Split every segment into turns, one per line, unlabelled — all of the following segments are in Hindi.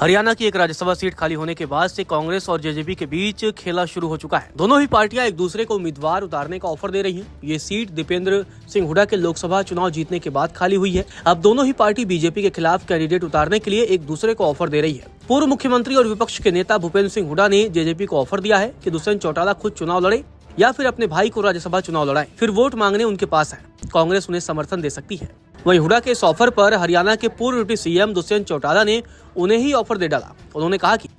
हरियाणा की एक राज्यसभा सीट खाली होने के बाद से कांग्रेस और जेजेपी के बीच खेला शुरू हो चुका है। दोनों ही पार्टियां एक दूसरे को उम्मीदवार उतारने का ऑफर दे रही हैं। ये सीट दीपेंद्र सिंह हुड्डा के लोकसभा चुनाव जीतने के बाद खाली हुई है। अब दोनों ही पार्टी बीजेपी के खिलाफ कैंडिडेट उतारने के लिए एक दूसरे को ऑफर दे रही है। पूर्व मुख्यमंत्री और विपक्ष के नेता भूपेंद्र सिंह हुड्डा ने जेजेपी को ऑफर दिया है कि दुष्यंत चौटाला खुद चुनाव लड़े या फिर अपने भाई को राज्यसभा चुनाव लड़ाए, फिर वोट मांगने उनके पास है। कांग्रेस उन्हें समर्थन दे सकती है। वहीं हुड्डा के इस ऑफर पर हरियाणा के पूर्व डिप्टी सीएम दुष्यंत चौटाला ने उन्हें ही ऑफर दे डाला। उन्होंने कहा कि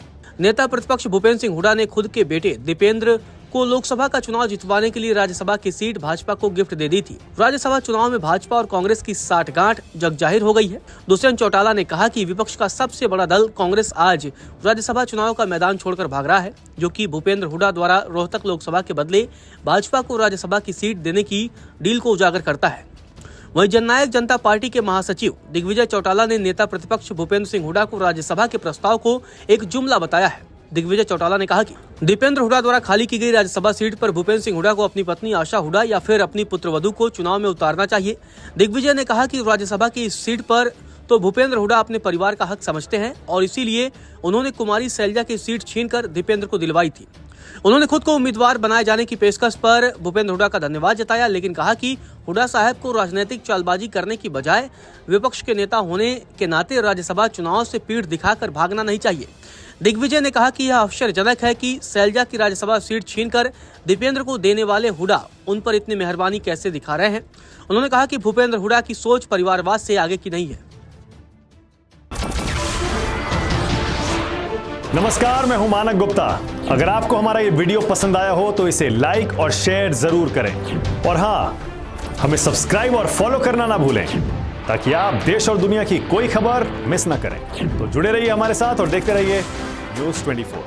नेता प्रतिपक्ष भूपेंद्र सिंह हुड्डा ने खुद के बेटे दीपेंद्र को लोकसभा का चुनाव जितवाने के लिए राज्यसभा की सीट भाजपा को गिफ्ट दे दी थी। राज्यसभा चुनाव में भाजपा और कांग्रेस की साठगांठ जग जाहिर हो गई है। दुष्यंत चौटाला ने कहा कि विपक्ष का सबसे बड़ा दल कांग्रेस आज राज्यसभा चुनाव का मैदान छोड़कर भाग रहा है, जो कि भूपेंद्र हुड्डा द्वारा रोहतक लोकसभा के बदले भाजपा को राज्यसभा की सीट देने की डील को उजागर करता है। वहीं जननायक जनता पार्टी के महासचिव दिग्विजय चौटाला ने नेता प्रतिपक्ष भूपेंद्र सिंह हुड्डा को राज्यसभा के प्रस्ताव को एक जुमला बताया है। दिग्विजय चौटाला ने कहा कि दीपेंद्र हुड्डा द्वारा खाली की गई राज्यसभा सीट पर भूपेंद्र सिंह हुड्डा को अपनी पत्नी आशा हुड्डा या फिर अपनी पुत्रवधू को चुनाव में उतारना चाहिए। दिग्विजय ने कहा कि राज्यसभा की इस सीट पर तो भूपेंद्र हुड्डा अपने परिवार का हक समझते हैं और इसीलिए उन्होंने कुमारी शैलजा की सीट छीनकर दीपेंद्र को दिलवाई थी। उन्होंने खुद को उम्मीदवार बनाए जाने की पेशकश पर भूपेंद्र हुड्डा का धन्यवाद जताया, लेकिन कहा कि हुड्डा साहब को राजनीतिक चालबाजी करने की बजाय विपक्ष के नेता होने के नाते राज्यसभा चुनाव से पीठ दिखाकर भागना नहीं चाहिए। दिग्विजय ने कहा कि यह आश्चर्यजनक है कि शैलजा की राज्यसभा सीट छीनकर दीपेंद्र को देने वाले हुड्डा उन पर इतनी मेहरबानी कैसे दिखा रहे हैं। उन्होंने कहा कि भूपेंद्र हुड्डा की सोच परिवारवाद से आगे की नहीं है।
नमस्कार, मैं हूं मानक गुप्ता। अगर आपको हमारा ये वीडियो पसंद आया हो तो इसे लाइक और शेयर जरूर करें और हाँ, हमें सब्सक्राइब और फॉलो करना ना भूलें ताकि आप देश और दुनिया की कोई खबर मिस ना करें। तो जुड़े रहिए हमारे साथ और देखते रहिए न्यूज़ 24।